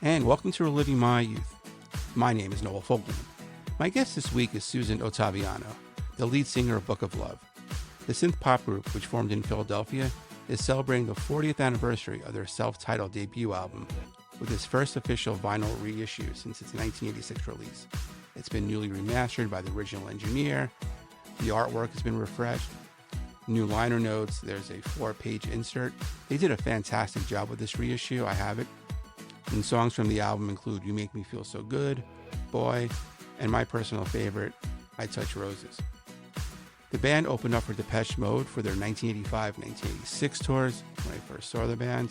and welcome to Reliving My Youth. My name is Noel. My guest this week is Susan Ottaviano, the lead singer of Book of Love. The synthpop group, which formed in Philadelphia, is celebrating the 40th anniversary of their self-titled debut album with its first official vinyl reissue since its 1986 release. It's been newly remastered by the original engineer. The artwork has been refreshed. New liner notes. There's a 4-page insert. They did a fantastic job with this reissue. I have it. And songs from the album include You Make Me Feel So Good, Boy, and my personal favorite, I Touch Roses. The band opened up for Depeche Mode for their 1985-1986 tours when I first saw the band.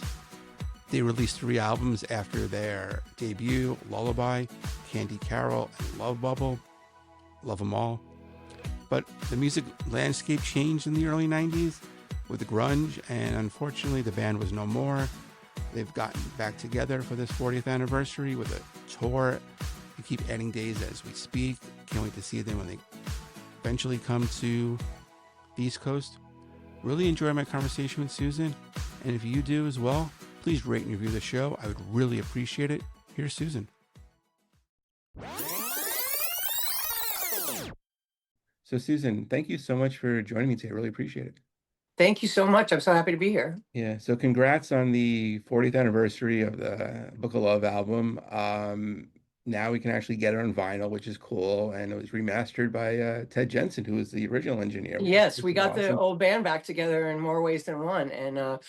They released 3 albums after their debut, Lullaby, Candy Carol, and Love Bubble. Love them all. But the music landscape changed in the early 90s with grunge, and unfortunately the band was no more. They've gotten back together for this 40th anniversary with a tour. We keep adding days as we speak. Can't wait to see them when they eventually come to the East Coast. Really enjoy my conversation with Susan, and if you do as well, please rate and review the show. I would really appreciate it. Here's Susan. So Susan, thank you so much for joining me today. I really appreciate it. Thank you so much. I'm so happy to be here. Yeah, so congrats on the 40th anniversary of the Book of Love album. Now we can actually get it on vinyl, which is cool. And it was remastered by Ted Jensen, who was the original engineer. Yes, we got the old band back together in more ways than one. And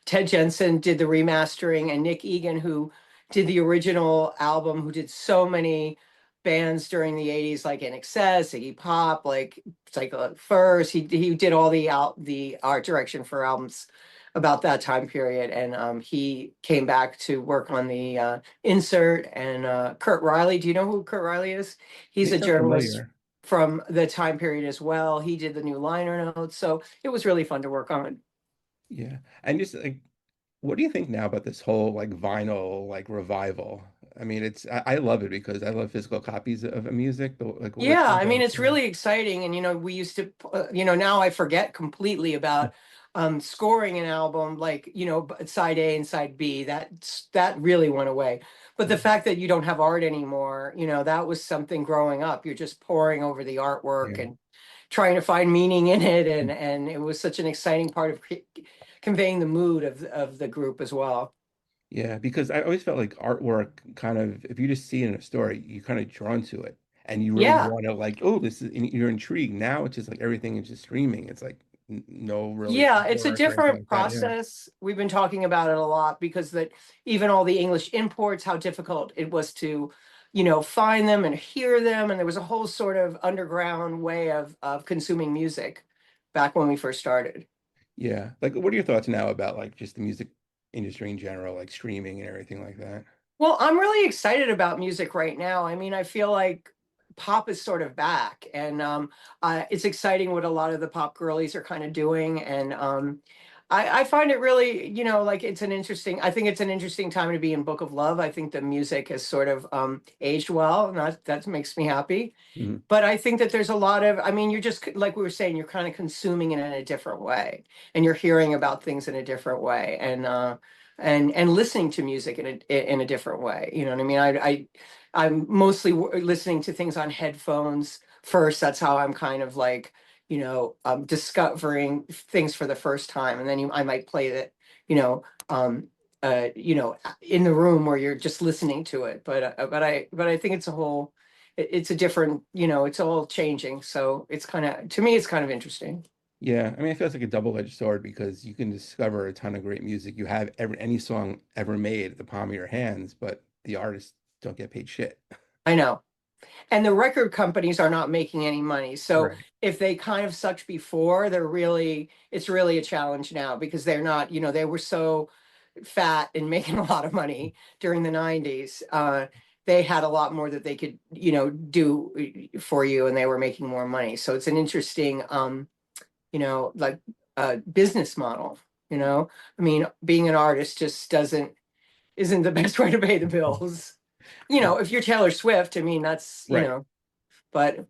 Ted Jensen did the remastering, and Nick Egan, who did the original album, who did so many bands during the 80s, like In Excess, Iggy Pop, like Psycho First. He did all the art direction for albums about that time period, and he came back to work on the insert. And Kurt Riley, do you know who Kurt Riley is? He's a journalist from the time period as well. He did the new liner notes, so it was really fun to work on. Yeah, and just like, what do you think now about this whole like vinyl like revival? I mean, I love it because I love physical copies of music, but like, yeah, I mean, it's really exciting. And we used to, now I forget completely about scoring an album, like, side A and side B. That really went away. But the fact that you don't have art anymore, that was something growing up. You're just poring over the artwork and trying to find meaning in it, and it was such an exciting part of conveying the mood of the group as well. Yeah, because I always felt like artwork kind of, if you just see it in a story, you're kind of drawn to it and you really want to like, oh, this is, you're intrigued. Now it's just like everything is just streaming. It's like no really. Yeah, it's a different process. We've been talking about it a lot because that even all the English imports, how difficult it was to, find them and hear them. And there was a whole sort of underground way of consuming music back when we first started. Yeah. Like, what are your thoughts now about like just the music industry in general, like streaming and everything like that? Well, I'm really excited about music right now. I mean, I feel like pop is sort of back, and it's exciting what a lot of the pop girlies are kind of doing. And I find it really, like I think it's an interesting time to be in Book of Love. I think the music has sort of aged well, and that makes me happy. Mm-hmm. But I think that there's a lot of, I mean, you're just, like we were saying, you're kind of consuming it in a different way, and you're hearing about things in a different way, and listening to music in a different way. You know what I mean? I'm mostly listening to things on headphones first. That's how I'm kind of like, discovering things for the first time, and then I might play that, in the room where you're just listening to it. But I think it's a different, it's all changing. So it's kind of, to me, it's kind of interesting. Yeah, I mean, it feels like a double-edged sword because you can discover a ton of great music. You have any song ever made at the palm of your hands, but the artists don't get paid shit. I know. And the record companies are not making any money. So if they kind of sucked before, it's really a challenge now because they're not, they were so fat and making a lot of money during the 90s. They had a lot more that they could, do for you, and they were making more money. So it's an interesting, like business model, I mean, being an artist just isn't the best way to pay the bills. If you're Taylor Swift, I mean, that's, but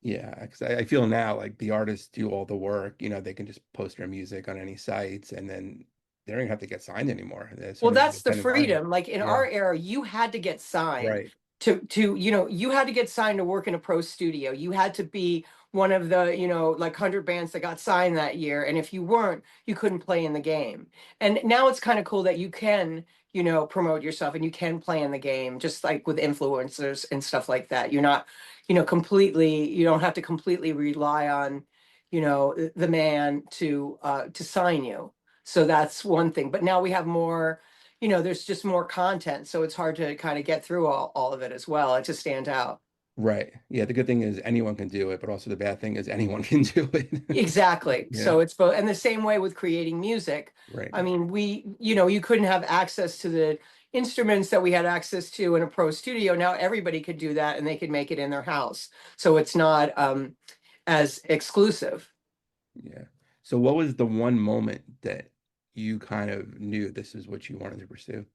yeah, because I feel now like the artists do all the work, they can just post their music on any sites and then they don't even have to get signed anymore. There's so Well, many that's the independent artists. freedom. Like in Yeah, our era, you had to get signed right, you had to get signed to work in a pro studio. You had to be one of the, like 100 bands that got signed that year. And if you weren't, you couldn't play in the game. And now it's kind of cool that you can, promote yourself and you can play in the game, just like with influencers and stuff like that. You're not, you don't have to completely rely on, the man to sign you. So that's one thing. But now we have more, there's just more content, so it's hard to kind of get through all of it as well. It just stands out. right. Yeah, the good thing is anyone can do it, but also the bad thing is anyone can do it. Exactly. Yeah, So it's both, and the same way with creating music. right, I mean, you couldn't have access to the instruments that we had access to in a pro studio. Now everybody could do that and they could make it in their house. So it's not as exclusive. yeah. So what was the one moment that you kind of knew this is what you wanted to pursue?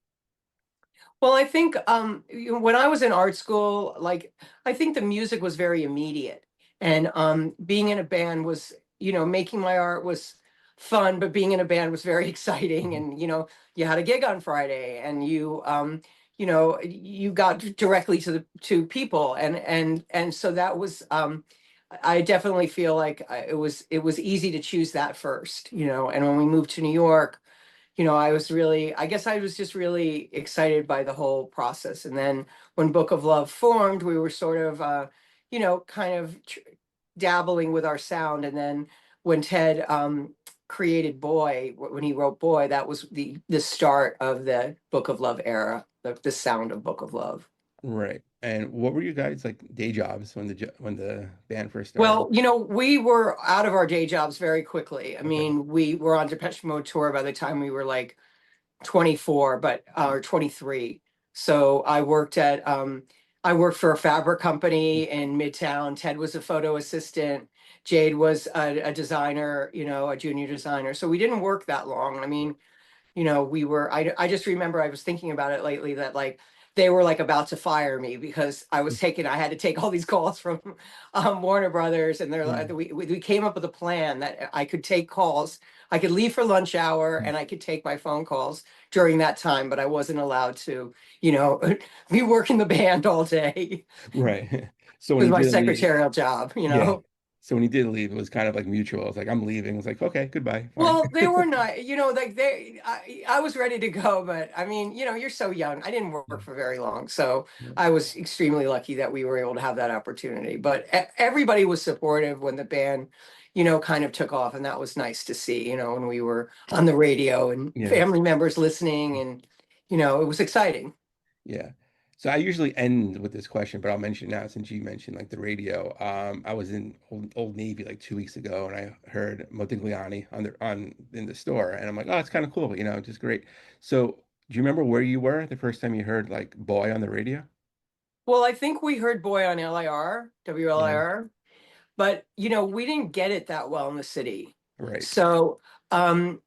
Well, I think when I was in art school, like I think the music was very immediate, and being in a band was, making my art was fun, but being in a band was very exciting. Mhm. And you had a gig on Friday, and you got directly to people, and so that was I definitely feel like it was easy to choose that first, and when we moved to New York, I guess I was just really excited by the whole process. And then when Book of Love formed, we were sort of, kind of dabbling with our sound. And then when Ted created Boy, when he wrote Boy, that was the start of the Book of Love era, the sound of Book of Love. Right. And what were you guys like day jobs when when the band first started? Well, we were out of our day jobs very quickly. I Okay. mean, we were on Depeche Mode tour by the time we were like 24, but or 23. So I worked for a fabric company in Midtown. Ted was a photo assistant. Jade was a designer, a junior designer. So we didn't work that long. I mean, I just remember I was thinking about it lately that like they were like about to fire me because I had to take all these calls from Warner Brothers, and Yeah. we came up with a plan that I could take calls. I could leave for lunch hour and I could take my phone calls during that time, but I wasn't allowed to, be working the band all day. Right. So It when was he my did leave, secretarial job, yeah. So when he did leave, it was kind of like mutual. It's like, I'm leaving. It's like, okay, goodbye. Fine. Well, they were not, like I was ready to go, but I mean, you're so young. I didn't work for very long. So Yeah. I was extremely lucky that we were able to have that opportunity. But everybody was supportive when the band, kind of took off. And that was nice to see, when we were on the radio and Yeah. family members listening, and, it was exciting. Yeah. So I usually end with this question, but I'll mention it now since you mentioned like the radio. I was in Old Navy like 2 weeks ago, and I heard Modigliani on in the store, and I'm like, oh, it's kind of cool, just great. So do you remember where you were the first time you heard like Boy on the radio? Well, I think we heard Boy on LIR, Yeah. WLIR, but, we didn't get it that well in the city. Right. So, um,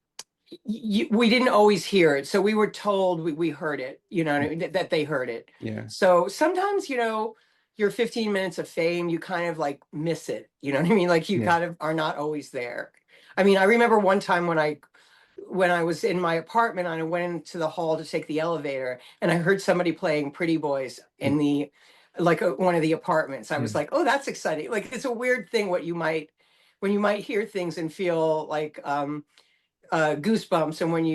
we didn't always hear it. So we were told we heard it, what I mean, that they heard it. Yeah. So sometimes, your 15 minutes of fame, you kind of like miss it. You know what I mean? Like you Yeah. kind of are not always there. I mean, I remember one time when I was in my apartment and I went into the hall to take the elevator and I heard somebody playing Pretty Boys in the like one of the apartments. I Yeah. was like, oh, that's exciting. Like it's a weird thing when you might hear things and feel like goosebumps, and when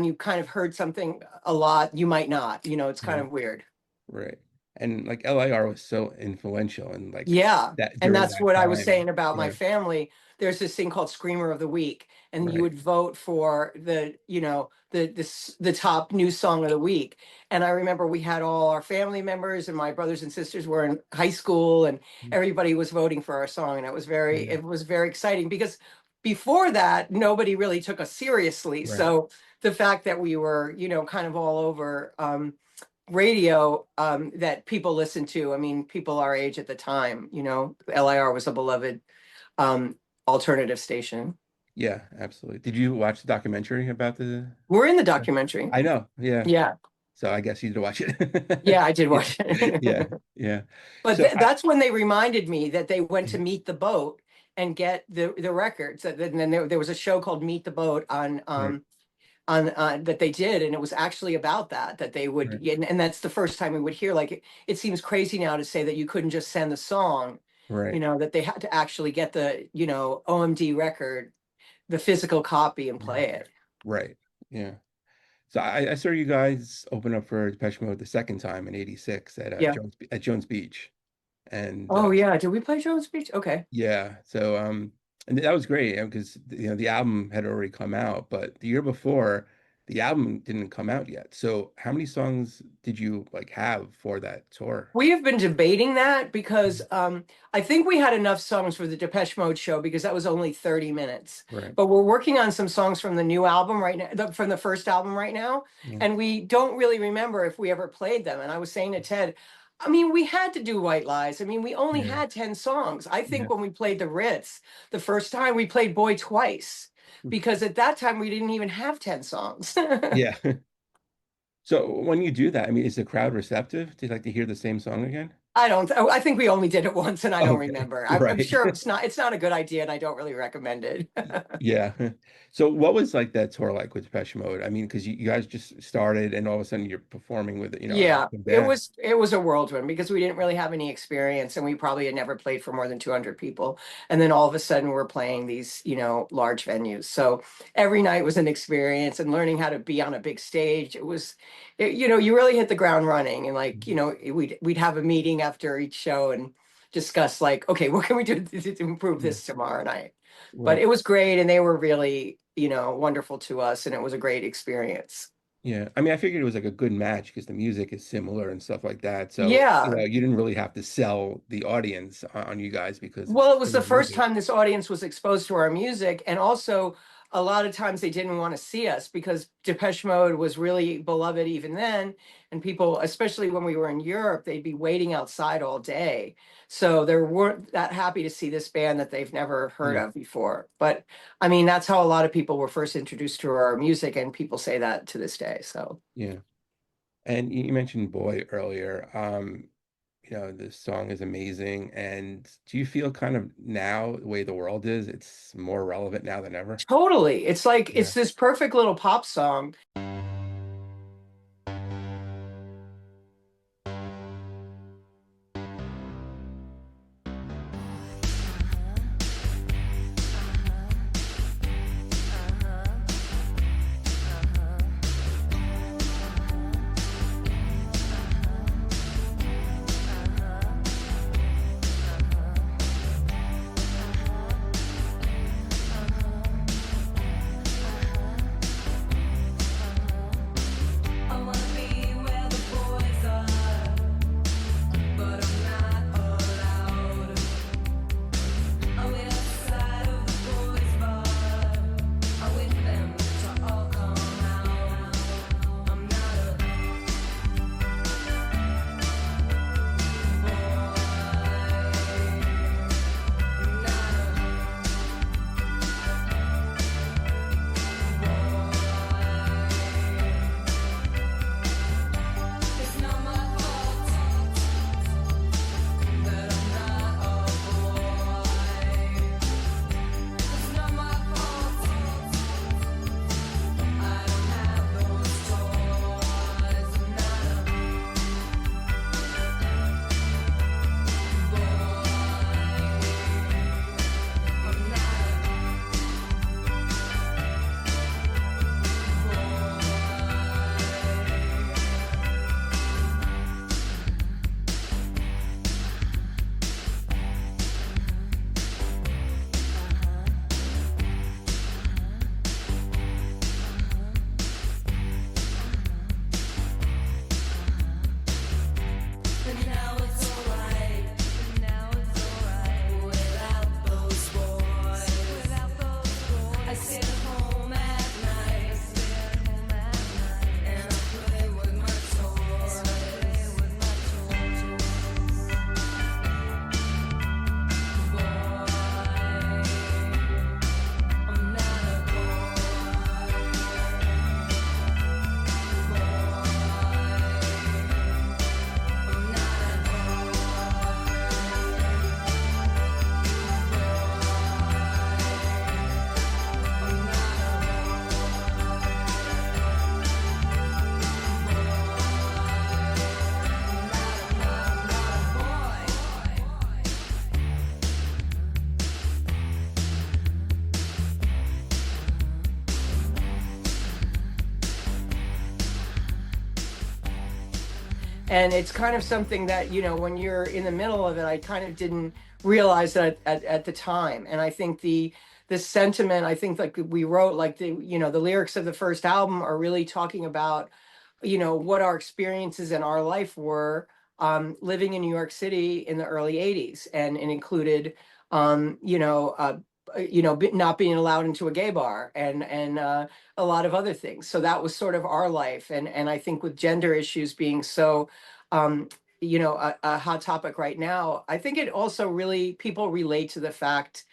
you kind of heard something a lot, you might not, it's kind Yeah. of weird. Right. And like LIR was so influential and like Yeah. that And during that's that what I was time. saying about my Yeah. family. There's this thing called Screamer of the Week, and you Right. would vote for the top new song of the week. And I remember we had all our family members and my brothers and sisters were in high school, and everybody was voting for our song. And Yeah. it was very exciting because before that, nobody really took us seriously. Right. So the fact that we were, kind of all over, radio, that people listen to. I mean, people our age at the time, LIR was a beloved um, alternative station. Yeah, absolutely. Did you watch the documentary about the? We're in the documentary. I know. Yeah. Yeah, So I guess you need to watch it. yeah, I did Yeah. watch it. Yeah. Yeah. But So that's when they reminded me that they went to Meet the Boat and get the records. And then there was a show called Meet the Boat on right. on that they did, and it was actually about that they would, Right. and that's the first time we would hear, like, it seems crazy now to say that you couldn't just send the song, Right. that they had to actually get the, OMD record, the physical copy, and play it. Right. Yeah. So I saw you guys open up for Depeche Mode the second time in '86 at Yeah. Jones Beach, and Oh yeah, did we play Jones Beach? Okay. yeah. So and that was great because the album had already come out, but the year before the album didn't come out yet. So how many songs did you like have for that tour? We have been debating that because I think we had enough songs for the Depeche Mode show because that was only 30 minutes. Right. But we're working on some songs from the new album right now, from the first album right now. Yeah. And we don't really remember if we ever played them. And I was saying to Ted, I mean, we had to do White Lies. I mean, we only Yeah. had 10 songs. I think Yeah. when we played the Ritz, the first time we played Boy twice, because at that time we didn't even have 10 songs. Yeah. So when you do that, I mean, is the crowd receptive? Do you like to hear the same song again? I think we only did it once and I don't Okay. remember. I'm Right. sure it's not a good idea and I don't really recommend it. Yeah. So what was like that tour like with Depeche Mode? I mean, because you guys just started and all of a sudden you're performing with Yeah, a it band. was a whirlwind because we didn't really have any experience and we probably had never played for more than 200 people. And then all of a sudden we're playing these, large venues. So every night was an experience and learning how to be on a big stage. You really hit the ground running and like, we'd have a meeting after each show and discuss like, okay, what can we do to improve Yeah. this tomorrow night? But Right. it was great and they were really, wonderful to us and it was a great experience. Yeah. I mean, I figured it was like a good match because the music is similar and stuff like that. So, Yeah. you didn't really have to sell the audience on you guys because Well, it was the similar first music. time this audience was exposed to our music, and also a lot of times they didn't want to see us because Depeche Mode was really beloved even then, and people, especially when we were in Europe, they'd be waiting outside all day. So they weren't that happy to see this band that they've never heard Yeah. of before. But I mean, that's how a lot of people were first introduced to our music, and people say that to this day. So Yeah. And you mentioned Boy earlier. This song is amazing. And do you feel kind of now the way the world is, it's more relevant now than ever? totally, it's like Yeah. it's this perfect little pop song. And it's kind of something that, you know, when you're in the middle of it, I kind of didn't realize that at the time. And I think the sentiment, I think like we wrote, like the, you know, the lyrics of the first album are really talking about, you know, what our experiences in our life were, living in New York City in the early 80s. And it included, not being allowed into a gay bar and a lot of other things. So that was sort of our life. And I think with gender issues being so, a hot topic right now, I think it also really, people relate to the fact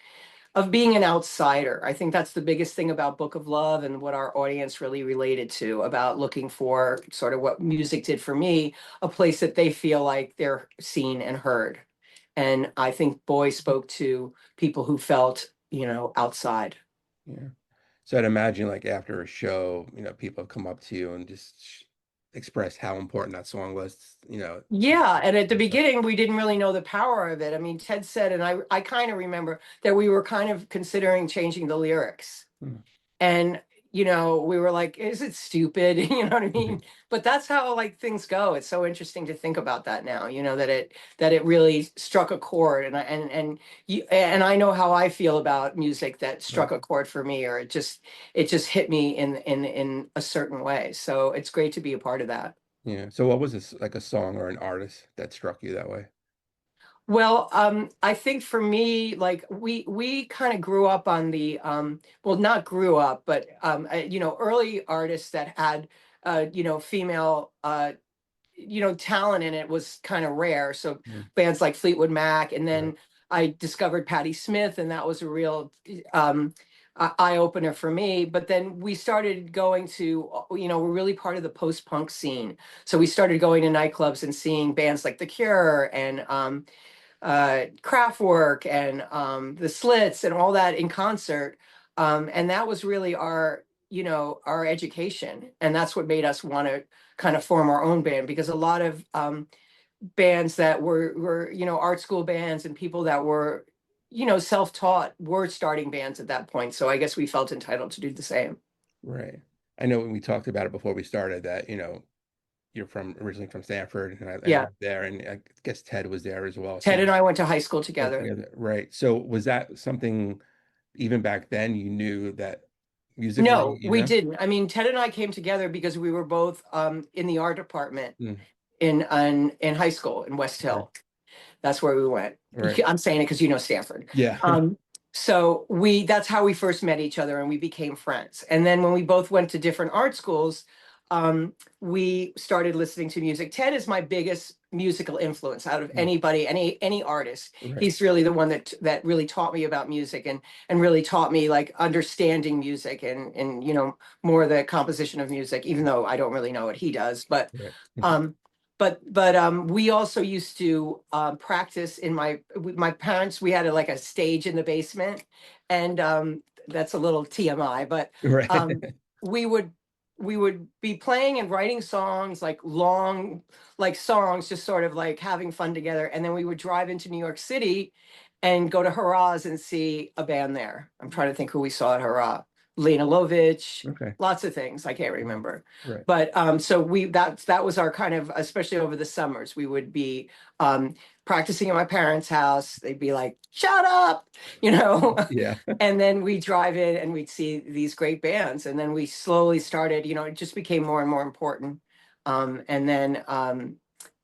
of being an outsider. I think that's the biggest thing about Book of Love and what our audience really related to, about looking for sort of what music did for me, a place that they feel like they're seen and heard. And I think Boy spoke to people who felt, you know, outside. Yeah. So I'd imagine like after a show, people come up to you and just express how important that song was, Yeah, and at the beginning, we didn't really know the power of it. I mean, Ted said, and I kind of remember that we were kind of considering changing the lyrics. Hmm. And, you know, we were like, is it stupid? You know what I mean? But that's how like things go. It's so interesting to think about that now, you know, that it really struck a chord. And I know how I feel about music that struck a chord for me, or it just hit me in a certain way. So it's great to be a part of that. Yeah. So what was this, like a song or an artist that struck you that way? Well, I think for me, like we kind of grew up on the well, not grew up, but early artists that had female talent in it was kind of rare. So Mm. bands like Fleetwood Mac, and Right. then I discovered Patti Smith, and that was a real eye opener for me. But then we started going to, we're really part of the post-punk scene. So we started going to nightclubs and seeing bands like The Cure and Kraftwerk and the Slits and all that in concert. And that was really our education. And that's what made us want to kind of form our own band, because a lot of bands that were art school bands and people that were, self-taught were starting bands at that point. So I guess we felt entitled to do the same. Right. I know when we talked about it before we started that, you're originally from Stanford, and I Yeah. lived there, and I guess Ted was there as well. Ted So and I went to high school together. right. So was that something even back then you knew that musically, No, we didn't. I mean, Ted and I came together because we were both in the art department Mm, in high school in West right, Hill. That's where we went. right. I'm saying it because you know Stanford. Yeah. So that's how we first met each other, and we became friends. And then when we both went to different art schools, we started listening to music. Ted is my biggest musical influence out of Mm, anybody, any artist. right, He's really the one that really taught me about music and really taught me like understanding music and more the composition of music, even though I don't really know what he does. But right. um, we also used to practice with my parents. We had like a stage in the basement, and that's a little TMI, but Right. we would be playing and writing songs, like long, like songs, just sort of like having fun together. And then we would drive into New York City and go to Hurrah's and see a band there. I'm trying to think who we saw at Hurrah. Lena Lovitch, Okay. lots of things. I can't remember. Right. But so that was our kind of, especially over the summers, we would be practicing at my parents' house. They'd be like, shut up, Yeah. and then we drive in and we'd see these great bands. And then we slowly started, it just became more and more important. And then,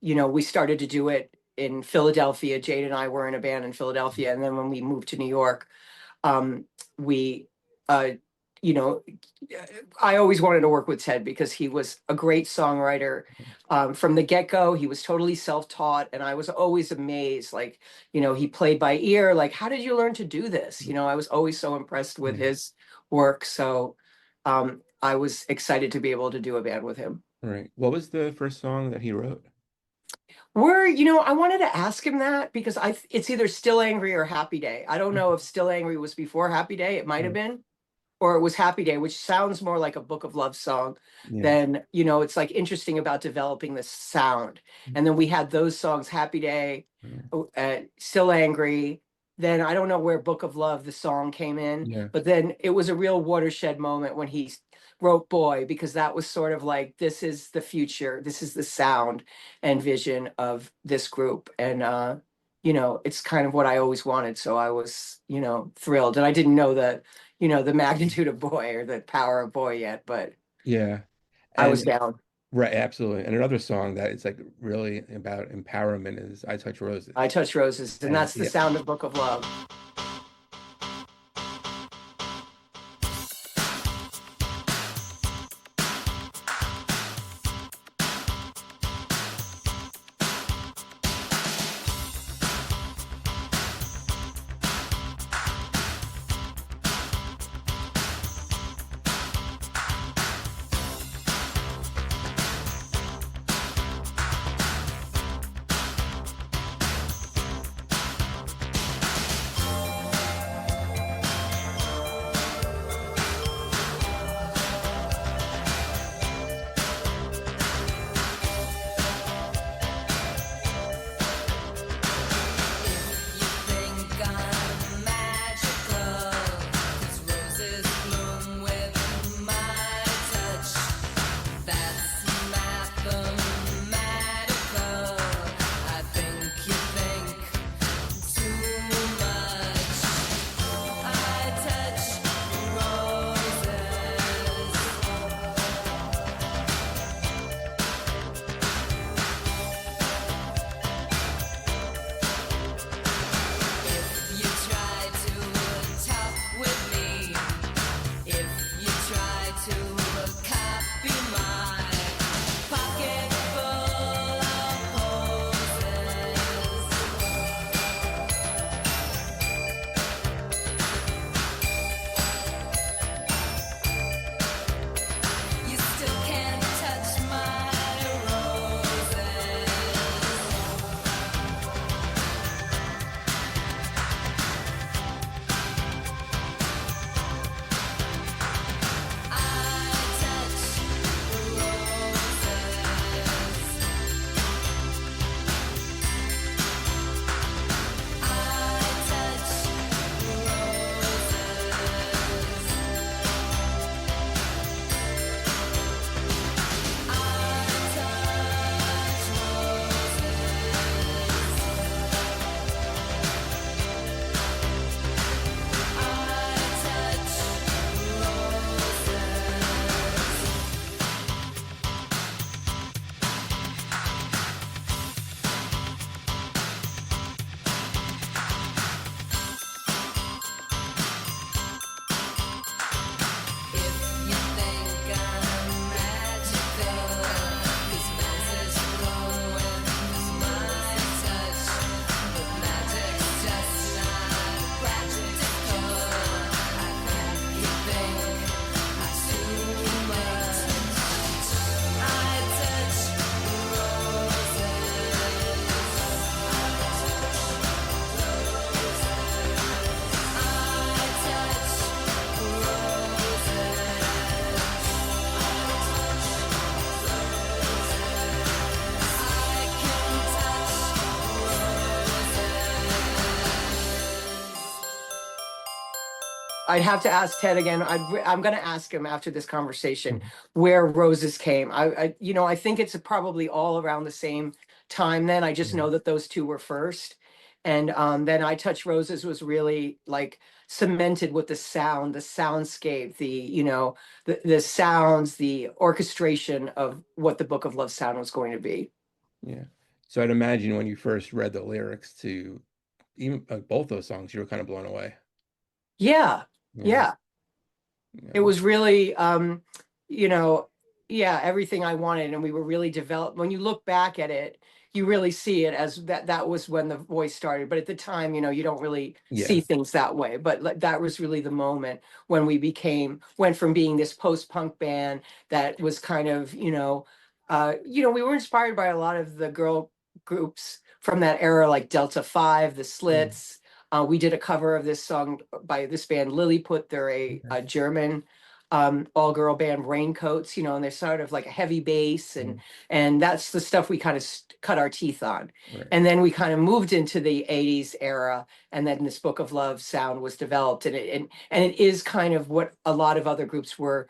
we started to do it in Philadelphia. Jade and I were in a band in Philadelphia. And then when we moved to New York, we, you know, I always wanted to work with Ted because he was a great songwriter. From the get-go, he was totally self-taught, and I was always amazed. Like, he played by ear. Like, how did you learn to do this? I was always so impressed with his work. So I was excited to be able to do a band with him. Right. What was the first song that he wrote? I wanted to ask him that because it's either Still Angry or Happy Day. I don't know if Still Angry was before Happy Day. It might have been. Or it was Happy Day, which sounds more like a Book of Love song Yeah. than, it's like interesting about developing the sound. And then we had those songs, Happy Day, Still Angry. Then I don't know where Book of Love, the song, came in, Yeah. but then it was a real watershed moment when wrote Boy, because that was sort of like, this is the future, this is the sound and vision of this group. And you know, it's kind of what I always wanted. So I was, you know, thrilled. And I didn't know the, you know, the magnitude of Boy or the power of Boy yet, but Yeah. I was And down. right, absolutely. And another song that is like really about empowerment is I Touch I Roses. Touch Roses, and And that's the yeah, sound of Book of Love. I'd have to ask Ted again. I'm going to ask him after this conversation where Roses came. You know, I think it's probably all around the same time then. I just know that those two were first. And then I Touch Roses was really like cemented with the sound, the soundscape, the, you know, the sounds, the orchestration of what the Book of Love sound was going to be. Yeah. So I'd imagine when you first read the lyrics to even both those songs, you were kind of blown away. Yeah. Yeah. Yeah. It Yeah. was really, you know, yeah, everything I wanted. And we were really developed. When you look back at it, you really see it as that was when the voice started. But at the time, you know, you don't really see Yeah. things that way. But that was really the moment when we went from being this post-punk band that was kind of, you know, we were inspired by a lot of the girl groups from that era, like Delta 5, the Slits. We did a cover of this song by this band Lilliput. They're a German all-girl band, Raincoats, you know, and they're sort of like a heavy bass, and that's the stuff we kind of cut our teeth on. Right. And then we kind of moved into the 80s era, and then this Book of Love sound was developed, and it is kind of what a lot of other groups were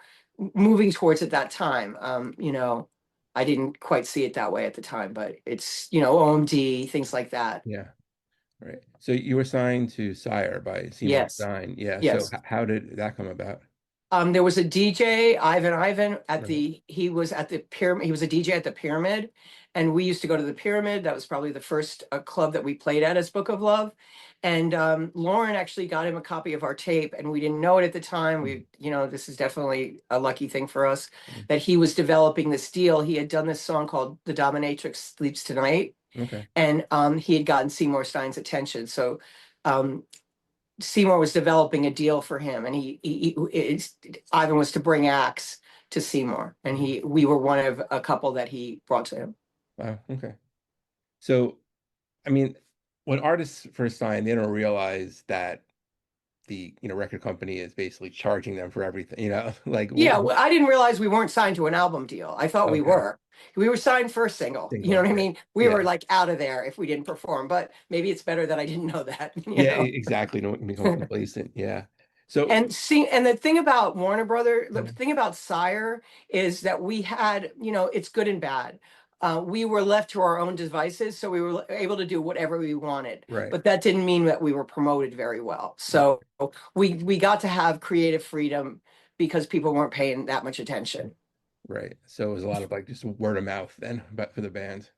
moving towards at that time. You know, I didn't quite see it that way at the time, but it's, you know, OMD, things like that. Yeah. Right. So you were signed to Sire by Seymour Yes, Stein. Yeah. So yes. how did that come about? There was a DJ, Ivan at Right. he was at the pyramid. He was a DJ at the Pyramid, and we used to go to the Pyramid. That was probably the first club that we played at as Book of Love. And Lauren actually got him a copy of our tape, and we didn't know it at the time. Mm, You know, this is definitely a lucky thing for us mm. that he was developing this deal. He had done this song called "The Dominatrix Sleeps Tonight," Okay. and he had gotten Seymour Stein's attention. So um, Seymour was developing a deal for him, and Ivan was to bring acts to Seymour, and Mhm. we were one of a couple that he brought to him. Wow. Okay. So, I mean, when artists first sign, they don't realize that the, record company is basically charging them for everything, like Yeah, well, I didn't realize we weren't signed to an album deal. I thought we okay, were. We were signed for a single. You know single, what I right. mean? We Yeah. were like out of there if we didn't perform, but maybe it's better that I didn't know that, you Yeah, know? exactly. Don't become complacent. Yeah. So, And the thing about Warner Brother, the mm, thing about Sire is that we had, you know, it's good and bad. We were left to our own devices, so we were able to do whatever we wanted. right, But that didn't mean that we were promoted very well. So we got to have creative freedom because people weren't paying that much attention. right. So it was a lot of like just word of mouth then, but for the band.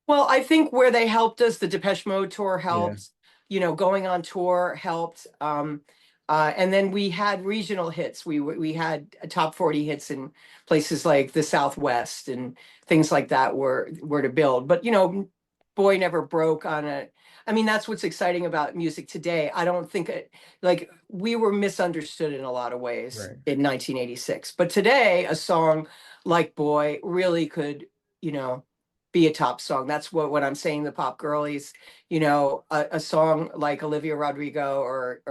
Well, I think where they helped us, the Depeche Mode tour Yeah. helped, you know, going on tour helped. And then we had regional hits. We had top 40 hits in places like the Southwest and things like that were to build. But you know, Boy Never Broke on a. I mean, that's what's exciting about music today. I don't think like we were misunderstood in a lot of ways Right. in 1986. But today, a song like Boy really could, you know, be a top song. That's what I'm saying. The pop girlies, you know, a song like Olivia Rodrigo or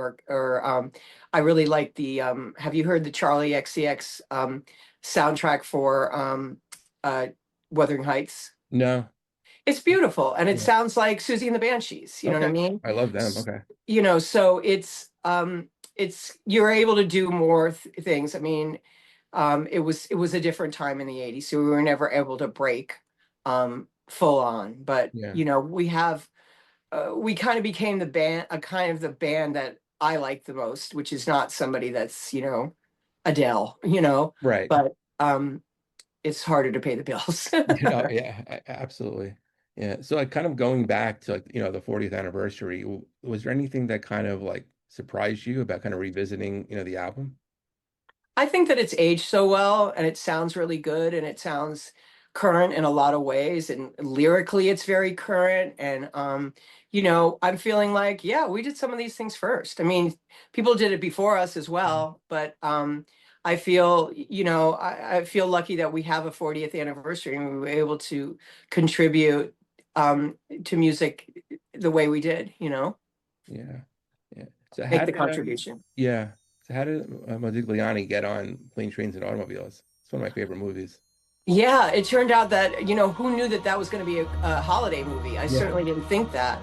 I really like the have you heard the Charlie XCX soundtrack for Wuthering Heights? No. It's beautiful and it Yeah. sounds like Susie and the Banshees, you know what I Okay. mean? I love them. Okay. You know, so it's you're able to do more things. I mean, it was a different time in the 80s, so we were never able to break full on. But Yeah. you know, we kind of became a kind of the band that I like the most, which is not somebody that's, you know, Adele, you know, Right. but it's harder to pay the bills. Yeah, absolutely. Yeah. So like kind of going back to like, the 40th anniversary, was there anything that kind of like surprised you about kind of revisiting, the album? I think that it's aged so well and it sounds really good and it sounds current in a lot of ways and lyrically it's very current and you know, I'm feeling like, yeah, we did some of these things first. I mean, people did it before us as Mhm. well, but I feel, you know, I feel lucky that we have a 40th anniversary and we were able to contribute to music the way we did, you know, Yeah. Yeah. So make how the did contribution. yeah. So how did Modigliani get on Planes, Trains, and Automobiles? It's one of my favorite movies. Yeah, it turned out that, you know, who knew that that was going to be a holiday movie? I Yeah. certainly didn't think that.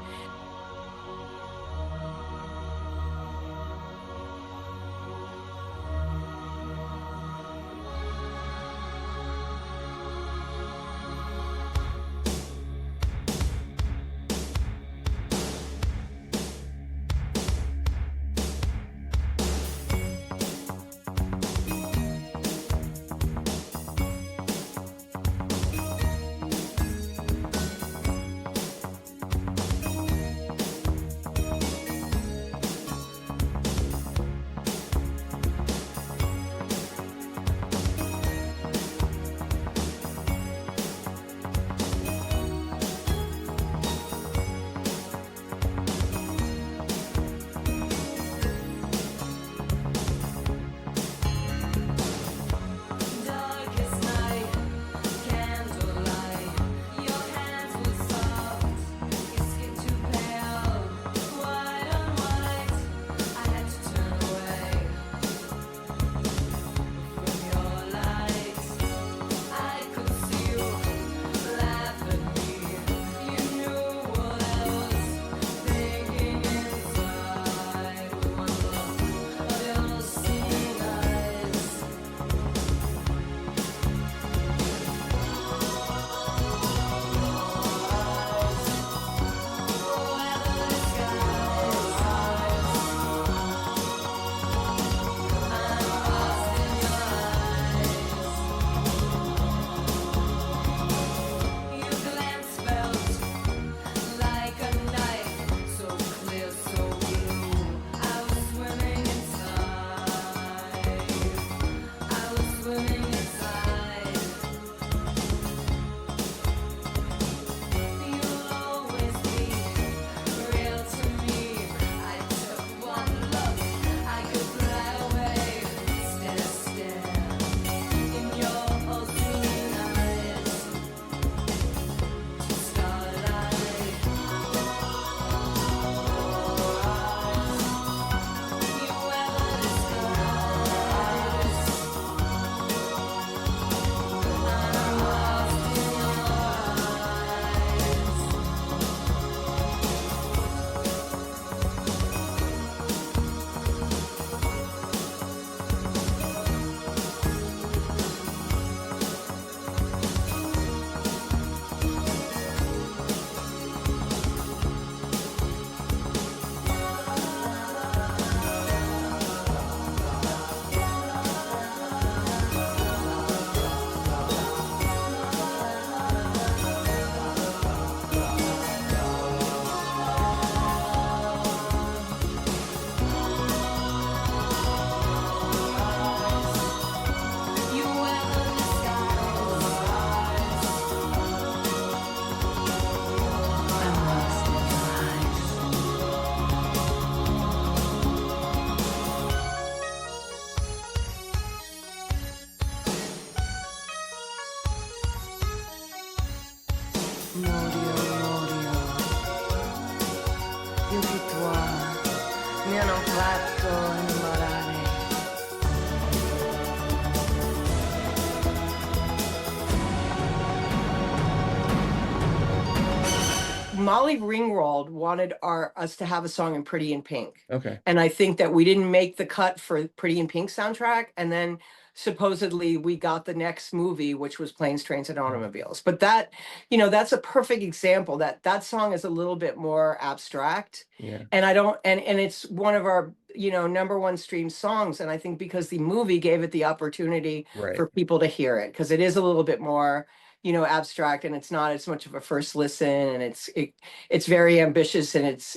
Molly Ringwald wanted us to have a song in Pretty in Pink. Okay. And I think that we didn't make the cut for Pretty in Pink soundtrack. And then supposedly we got the next movie, which was Planes, Trains, and Automobiles. But that, that's a perfect example that that song is a little bit more abstract. Yeah. And and it's one of our, #1 stream songs. And I think because the movie gave it the opportunity Right. for people to hear it, because it is a little bit more, abstract, and it's not as much of a first listen, and it's very ambitious, and it's,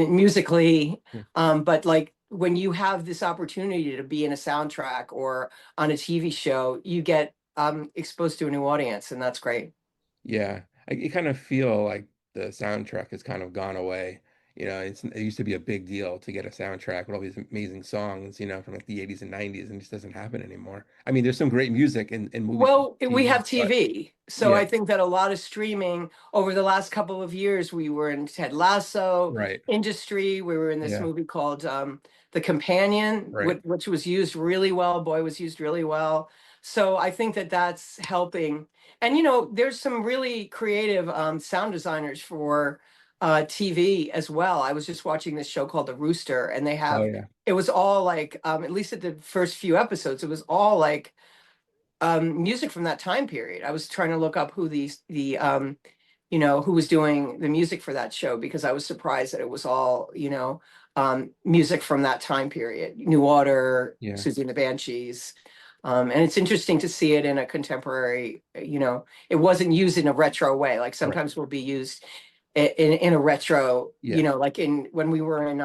musically, Hmm. but like when you have this opportunity to be in a soundtrack or on a TV show, you get exposed to a new audience, and that's great. Yeah. You kind of feel like the soundtrack has kind of gone away. It used to be a big deal to get a soundtrack with all these amazing songs, from like the 80s and 90s, and it just doesn't happen anymore. I mean, there's some great music in movies and Well, we TV, have but TV. So yeah, I think that a lot of streaming over the last couple of years, we were in Ted Lasso, right. Industry. We were in this Yeah, movie called The Companion, right. which was used really well. Boy, was used really well. So I think that that's helping. And, there's some really creative sound designers for TV as well. I was just watching this show called The Rooster, and Oh yeah. it was all like, at least at the first few episodes, it was all like, music from that time period. I was trying to look up who who was doing the music for that show, because I was surprised that it was all, music from that time period. New Order, Yeah, Susie and the Banshees. And it's interesting to see it in a contemporary, it wasn't used in a retro way. Like right. sometimes will be used in a retro, Yeah. like when we were in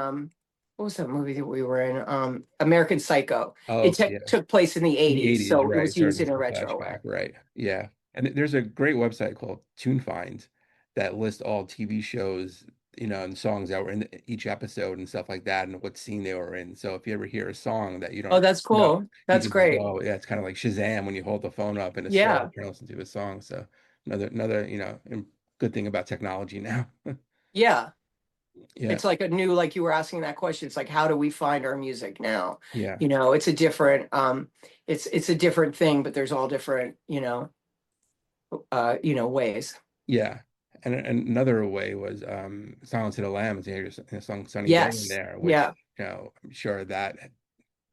what was that movie that we were in? American Psycho. It Oh yeah. took place in the In the 80s, 80s, so it right? was Started used as in a a retro way. flashback, right? Yeah. And there's a great website called TuneFind that lists all TV shows, and songs that were in each episode and stuff like that, and what scene they were in. So if you ever hear a song that you Oh, don't that's know, cool. you That's can just great. go, yeah, it's kind of like Shazam when you hold the phone up and it Yeah. starts and listen to a song. So another, good thing about technology now. Yeah. Yeah. It's like a new, like you were asking that question. It's like, how do we find our music now? Yeah. It's a different, it's a different thing, but there's all different, ways. Yeah. And another way was Silence of the Lambs. You hear a song Sunny Day in Yes. there, which, Yeah, I'm sure that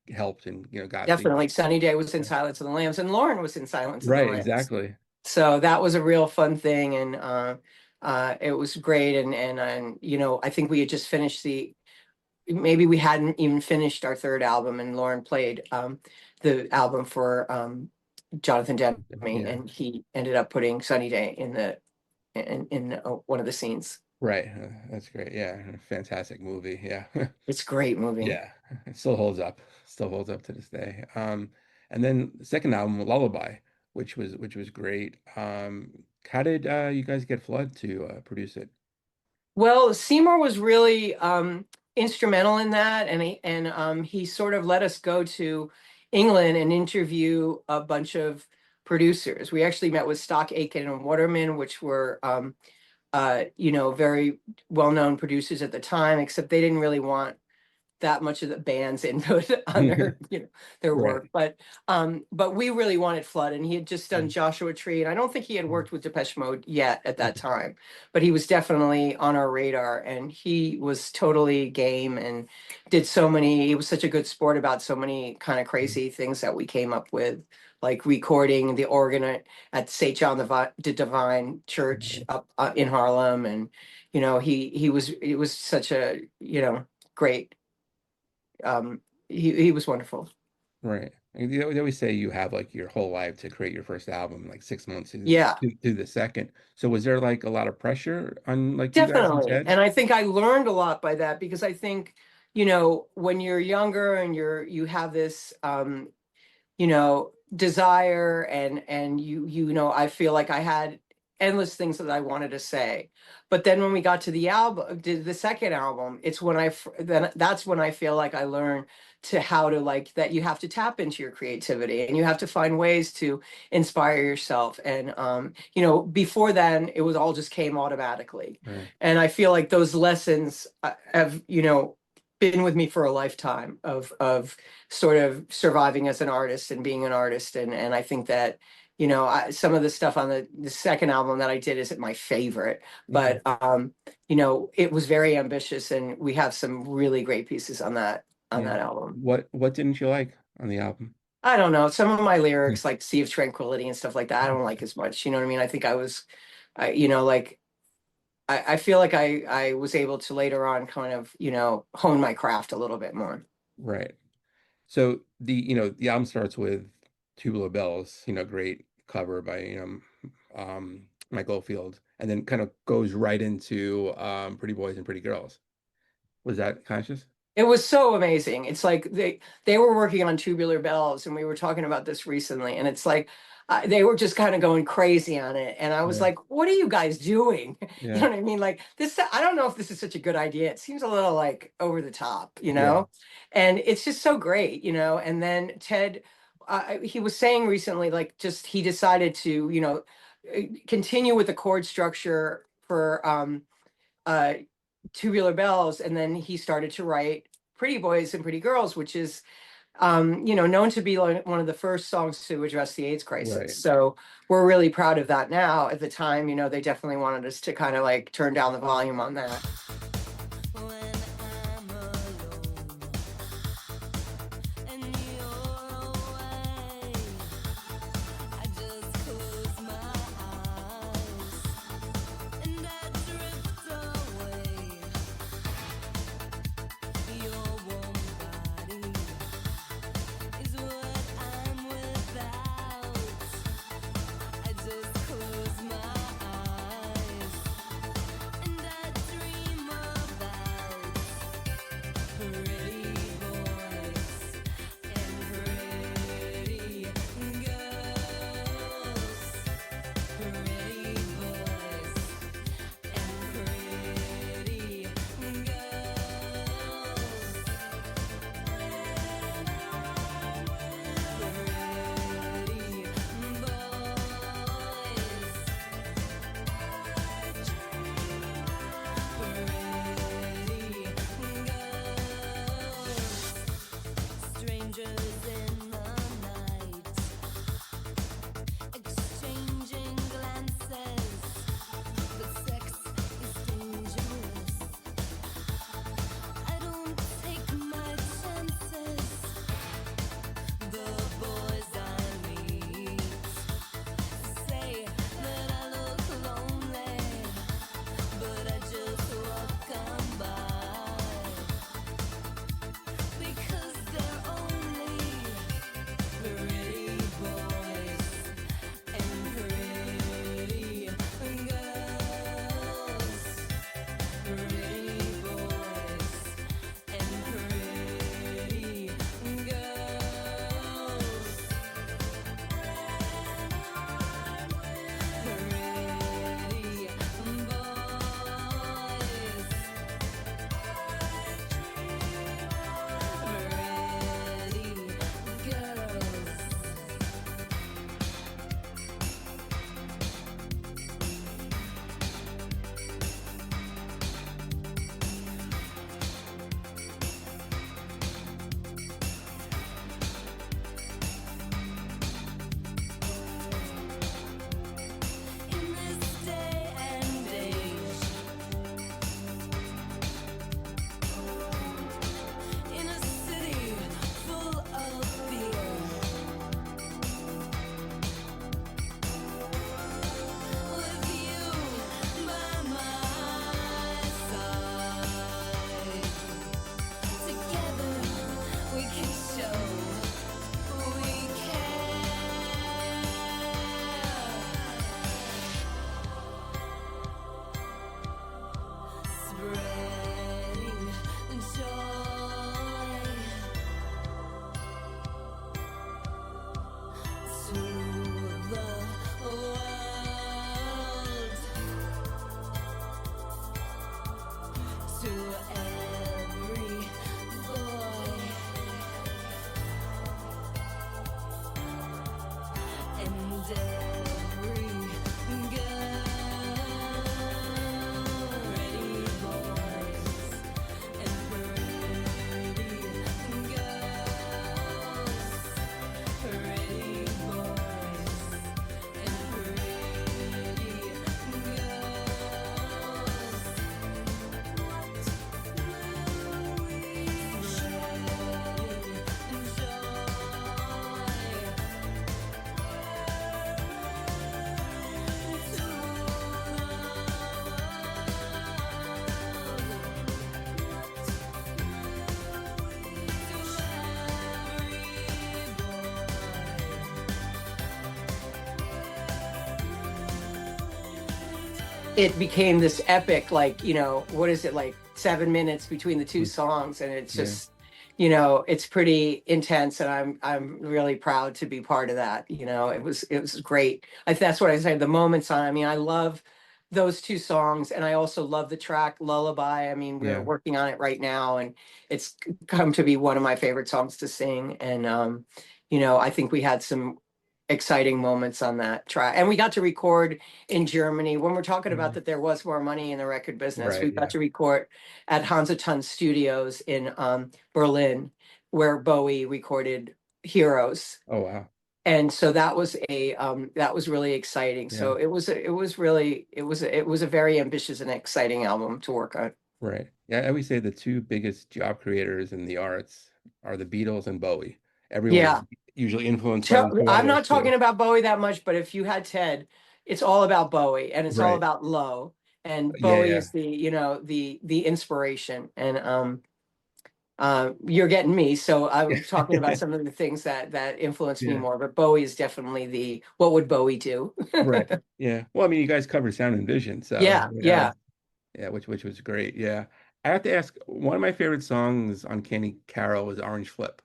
helped and, got the definitely. Sunny Day was in yeah. Silence of the Lambs, and Lauren was in Silence of the Right, Lambs. exactly. So that was a real fun thing, and it was great. And I think we had just finished maybe we hadn't even finished our third album, and Lauren played the album for Jonathan Demme, Yeah, and he ended up putting Sunny Day in one of the scenes. right. That's great. Yeah, fantastic movie. Yeah. It's a great movie. Yeah, it still holds up. Still holds up to this day. And then the second album, Lullaby, which was great. How did you guys get Flood to produce it? Well, Seymour was really instrumental in that, and he sort of let us go to England and interview a bunch of producers. We actually met with Stock Aitken and Waterman, which were very well-known producers at the time, except they didn't really want that much of the band's input on their Right. work. But we really wanted Flood, and he had just done Joshua Tree, and I don't think he had worked with Depeche Mode yet at that time, but he was definitely on our radar, and he was totally game and he was such a good sport about so many kind of crazy things that we came up with, like recording the organ at St. John the Divine Church up in Harlem. And it was such a great, he was wonderful. Right. And they always say you have like your whole life to create your first album, like 6 months Yeah, to the second. So was there like a lot of pressure on like you guys and definitely. Ted? And I think I learned a lot by that, because I think, when you're younger and you have this, desire, and I feel like I had endless things that I wanted to say. But then when we got to the second album, that's when I feel like I learned to how to, like, that you have to tap into your creativity, and you have to find ways to inspire yourself. And before then it was all just came automatically. Right. And I feel like those lessons have, been with me for a lifetime of sort of surviving as an artist and being an artist. And I think that, you know, some of the stuff on the second album that I did isn't my favorite, but you know, it was very ambitious, and we have some really great pieces on that album. What didn't you like on the album? I don't know. Some of my lyrics, like Sea of Tranquility and stuff like that, I don't like as much. You know what I mean? I think you know, like I feel like I was able to later on kind of, you know, hone my craft a little bit more. Right. So the album starts with Tubular Bells, great cover by Mike Oldfield, and then kind of goes right into Pretty Boys and Pretty Girls. Was that conscious? It was so amazing. It's like they were working on Tubular Bells, and we were talking about this recently, and it's like they were just kind of going crazy on it, and I was Yeah. like, "What are you guys doing?" You Yeah. know what I mean? Like this, I don't know if this is such a good idea. It seems a little like over the top, you know? And it's just so great, you know? And then Ted, he was saying recently, like just he decided to, you know, continue with the chord structure for uh Tubular Bells, and then he started to write Pretty Boys and Pretty Girls, which is you know, known to be like one of the first songs to address the AIDS crisis. Right. So we're really proud of that now. At the time, you know, they definitely wanted us to kind of like turn down the volume on that. it became this epic, like, what is it, like 7 minutes between the two songs, and it's Yeah. just, it's pretty intense, and I'm really proud to be part of that. It was great. That's what I say, the moments on. I mean, I love those two songs, and I also love the track Lullaby. I mean, we're Yeah. working on it right now, and it's come to be one of my favorite songs to sing. And I think we had some exciting moments on that track, and we got to record in Germany. When we're talking about that there was more money in the record business, Right. we got Yeah. to record at Hansaton Studios in Berlin, where Bowie recorded Heroes. Oh, wow. And so that was really exciting. Yeah. So it was a very ambitious and exciting album to work on. Right. Yeah. I always say the two biggest job creators in the arts are the Beatles and Bowie. Everyone is Yeah. usually influenced by one I'm of those not talking two. about Bowie that much, but if you had Ted, it's all about Bowie, and it's all Right. about Low. And Yeah. Bowie Yeah. is the inspiration. And you're getting me, so I'm talking about some of the things that influenced me Yeah. more. But Bowie is definitely the what would Bowie do? Right. Yeah. Well, I mean, you guys cover sound and vision, so Yeah, yeah. yeah, which was great. Yeah. I have to ask, one of my favorite songs on Candy Carol is Orange Flip.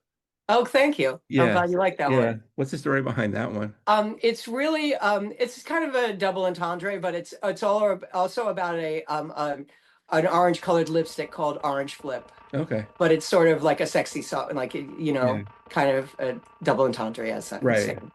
Oh, thank you. I'm Yeah. glad you like that Yeah. one. What's the story behind that one? It's really it's kind of a double entendre, but it's all also about an orange colored lipstick called Orange Flip. Okay. But it's sort of like a sexy song, like Yeah. kind of a double entendre, as I would say. Right.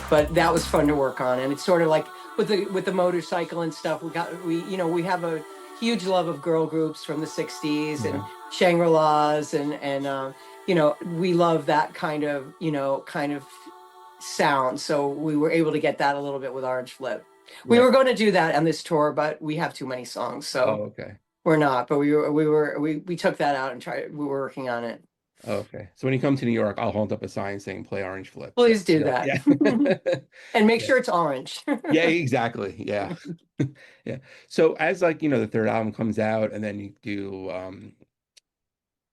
But that was fun to work on, and it's sort of like with the motorcycle and stuff. We have a huge love of girl groups from the '60s and Yeah. Shangri-Las, and we love that kind of sound. So we were able to get that a little bit with Orange Flip. We Right. were going to do that on this tour, but we have too many songs, Oh, so okay. we're not. But we took that out and tried. We were working on it. Oh, okay. So when you come to New York, I'll hold up a sign saying play Orange Flip. So, Please do that. yeah. And make Yeah. sure it's orange. Yeah, exactly. Yeah. Yeah. So as like, the third album comes out and then you do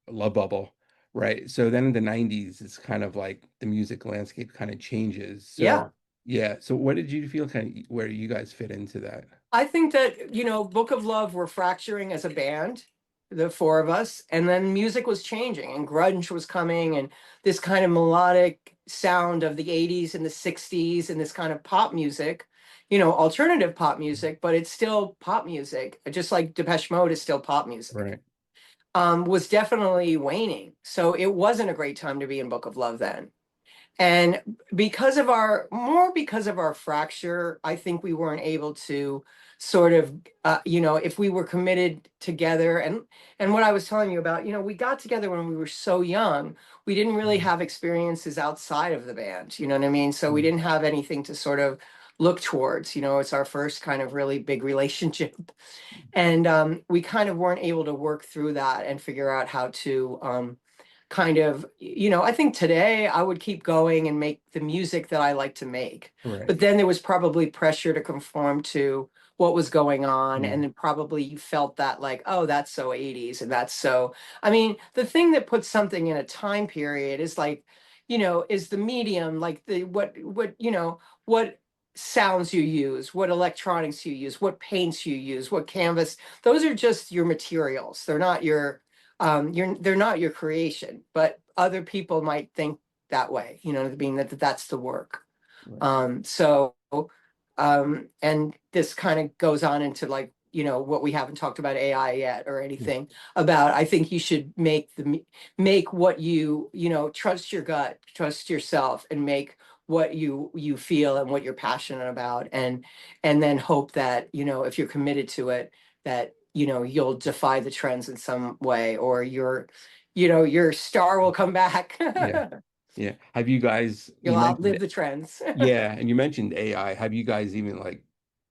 Love Bubble, right? So then in the 90s, it's kind of like the music landscape kind of changes. Yeah. So Yeah. So what did you feel kind of where you guys fit into that? I think that, Book of Love were fracturing as a band, the four of us, and then music was changing and grunge was coming and this kind of melodic sound of the 80s and the 60s and this kind of pop music, alternative pop music, but it's still pop music, just like Depeche Mode is still pop music, Right. was definitely waning. So it wasn't a great time to be in Book of Love then. And because of our fracture, I think we weren't able to sort of, if we were committed together and what I was telling you about, we got together when we were so young, we didn't really Mhm. have experiences outside of the band, you know what I mean? So we Mhm. didn't have anything to sort of look towards, it's our first kind of really big relationship. And we kind of weren't able to work through that and figure out how to kind of, I think today I would keep going and make the music that I like to make. Right. But then there was probably pressure to conform to what was going on. Mm. And then probably you felt that like, oh, that's so 80s. And that's so, I mean, the thing that puts something in a time period is like, is the medium, like what sounds you use, what electronics you use, what paints you use, what canvas. Those are just your materials. They're not your creation, but other people might think that way, being that that's the work. Right. So and this kind of goes on into like, what we haven't talked about AI yet or Mm. anything about. I think you should make what trust your gut, trust yourself, and make what you feel and what you're passionate about, and then hope that, if you're committed to it, that you'll defy the trends in some way, or your star will come back. Yeah. Yeah. Have you guys, you You'll mentioned, outlive the trends. yeah, and you mentioned AI. Have you guys even like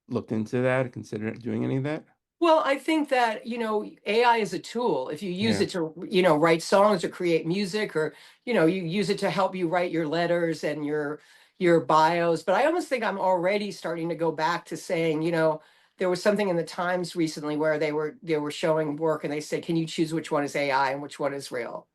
looked into that, consider doing any of that? Well, I think that, AI is a tool. If you use Yeah. it to, write songs or create music, or, you use it to help you write your letters and your bios. But I almost think I'm already starting to go back to saying, there was something in the Times recently where they were showing work and they said, can you choose which one is AI and which one is real?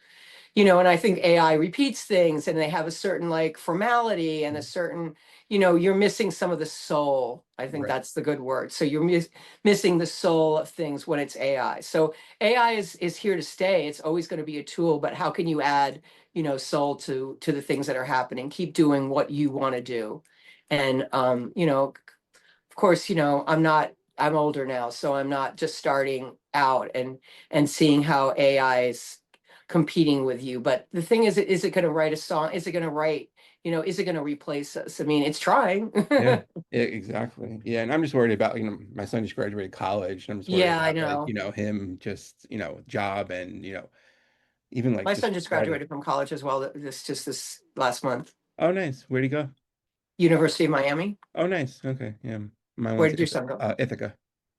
And I think AI repeats things and they have a certain like formality and a certain, you're missing some of the soul. I think Right. that's the good word. So you're missing the soul of things when it's AI. So AI is here to stay. It's always going to be a tool, but how can you add, soul to the things that are happening? Keep doing what you want to do. And of course, I'm older now, so I'm not just starting out and seeing how AI is competing with you. But the thing is it going to write a song? Is it going to write, is it going to replace us? I mean, it's trying. Yeah. Yeah, exactly. Yeah, and I'm just worried about, my son just graduated college, and I'm just worried Yeah, I about like, know. him just, job and, even like My just son just private. graduated from college as well, this last month. Oh, nice. Where'd he go? University of Miami. Oh, nice. Okay. Yeah. Mine Where went did to your son go? Ithaca.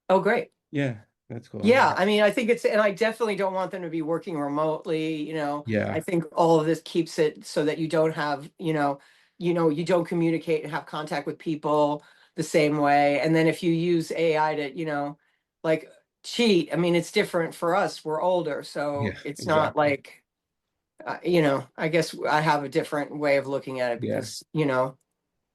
Oh, great. Yeah, that's cool. Yeah, I mean, I think and I definitely don't want them to be working remotely, I Yeah. think all of this keeps it so that you don't have, you don't communicate and have contact with people the same way. And then if you use AI to, like cheat, I mean, it's different for us. We're older, so Yeah, it's not exactly. like, I guess I have a different way of looking at it Yeah. because,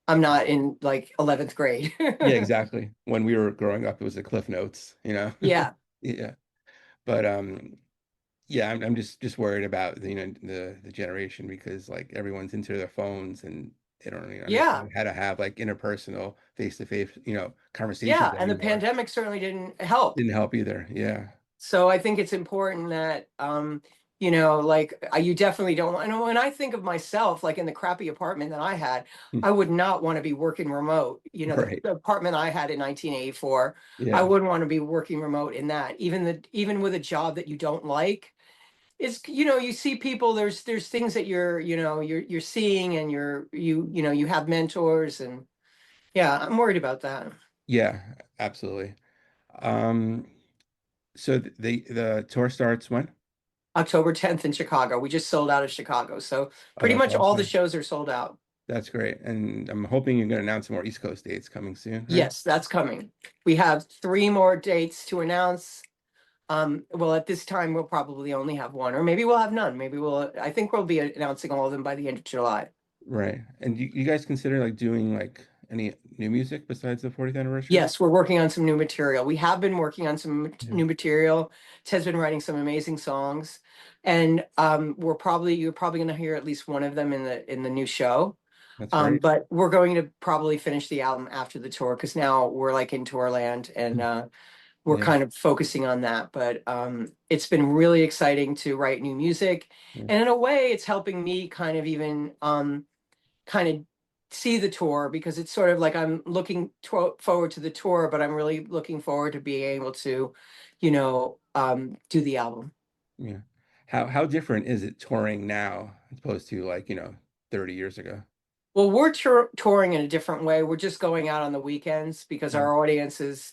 I'm not in like 11th grade. Yeah, exactly. When we were growing up, it was the Cliff Notes, Yeah, Yeah. But yeah, I'm just worried about the generation because like everyone's into their phones and they don't really yeah. understand how to have like interpersonal face-to-face, conversations Yeah, and the anymore. pandemic certainly didn't help. Didn't help either. Yeah. So I think it's important that, like you definitely don't want, and when I think of myself, like in the crappy apartment that I had, Hmm. I would not want to be working remote. Right. The apartment I had in 1984, I Yeah. wouldn't want to be working remote in that. Even with a job that you don't like, it's, you see people, there's things that you're seeing and you have mentors, and yeah, I'm worried about that. Yeah, absolutely. Um, so the tour starts when? October 10th in Chicago. We just sold out of Chicago. So Oh, pretty that's much all the awesome. shows are sold out. That's great. And I'm hoping you're going to announce some more East Coast dates coming soon, right? Yes, that's coming. We have 3 more dates to announce. Well, at this time, we'll probably only have one, or maybe we'll have none. I think we'll be announcing all of them by the end of July. Right. And you guys consider like doing like any new music besides the 40th anniversary? Yes, we're working on some new material. We have been working on some new material. Ted's been writing some amazing songs, and you're probably going to hear at least one of them in the new show. That's great. But we're going to probably finish the album after the tour, because now we're like in tour land, and we're kind of focusing on that. But it's been really exciting to write new music, and in a way, it's helping me kind of even kind of see the tour, because it's sort of like I'm looking forward to the tour, but I'm really looking forward to being able to, do the album. Yeah. How different is it touring now as opposed to, like, 30 years ago? Well, we're touring in a different way. We're just going out on the weekends because our audience is,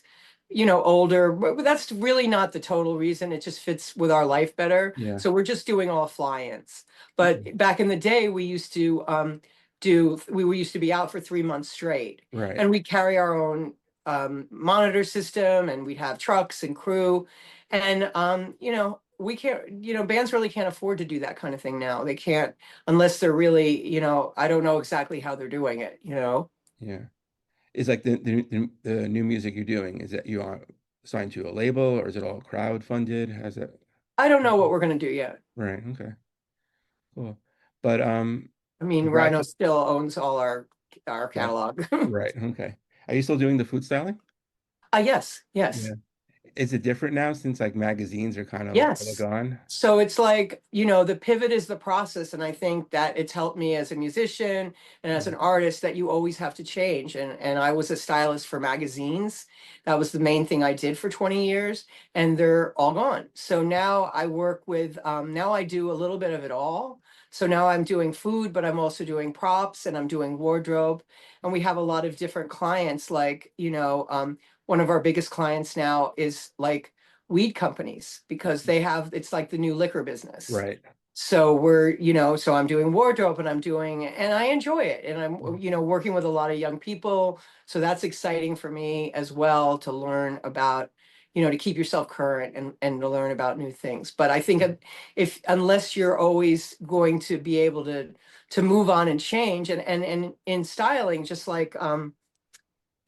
older, but that's really not the total reason. It just fits with our life better. Yeah. So we're just doing all fly-ins. But back in the day, we used to we used to be out for 3 months straight. Right. And we carry our own monitor system, and we'd have trucks and crew. And we can't, bands really can't afford to do that kind of thing now. They can't, unless they're really, I don't know exactly how they're doing it. Yeah. Is like the new music you're doing, is that you are signed to a label, or is it all crowd-funded? How's that? I don't know what we're going to do yet. Right. Okay. Cool. But I mean, Rhino still owns all our catalog. right. Okay. Are you still doing the food styling? Yes. Yeah. Is it different now since, like, magazines are kind of Yes. gone? So it's like, the pivot is the process. And I think that it's helped me as a musician and as an artist, that you always have to change. And I was a stylist for magazines. That was the main thing I did for 20 years, and they're all gone. So now I work with, now I do a little bit of it all. So now I'm doing food, but I'm also doing props, and I'm doing wardrobe. And we have a lot of different clients, like, one of our biggest clients now is like weed companies, because it's like the new liquor business. Right. So so I'm doing wardrobe, and and I enjoy it. And I'm, working with a lot of young people. So that's exciting for me as well, to learn about, to keep yourself current and to learn about new things. But I think unless you're always going to be able to move on and change, and in styling, just like,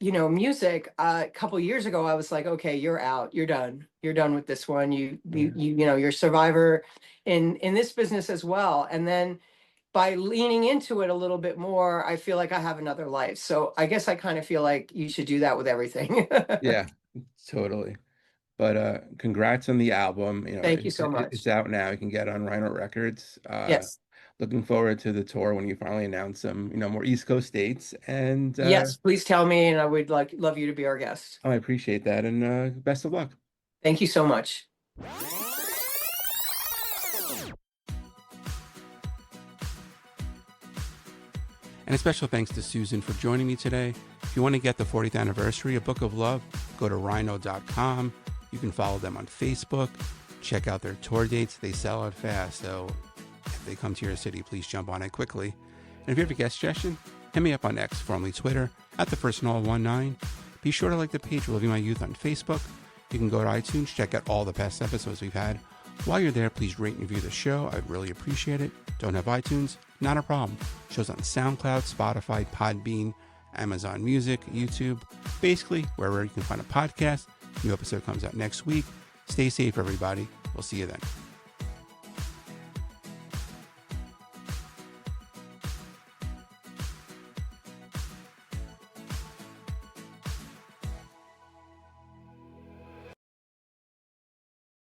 music, a couple years ago, I was like, okay, you're out, you're done with this one. You're a survivor in this business as well. And then by leaning into it a little bit more, I feel like I have another life. So I guess I kind of feel like you should do that with everything. Yeah, totally. But congrats on the album. Thank you so much. It's out now. You can get it on Rhino Records. Yes. Looking forward to the tour when you finally announce some, more East Coast dates. And yes, please tell me, and I would love you to be our guest. I appreciate that, and best of luck. Thank you so much. And a special thanks to Susan for joining me today. If you want to get the 40th anniversary, A Book of Love, go to rhino.com. You can follow them on Facebook. Check out their tour dates. They sell out fast, so if they come to your city, please jump on it quickly. And if you have a guest suggestion, hit me up on X, formerly Twitter, @thefirstknoll19. Be sure to like the page Reliving My Youth on Facebook. You can go to iTunes, check out all the past episodes we've had. While you're there, please rate and review the show. I'd really appreciate it. Don't have iTunes? Not a problem. Show's on SoundCloud, Spotify, Podbean, Amazon Music, YouTube, basically wherever you can find a podcast. New episode comes out next week. Stay safe, everybody. We'll see you then.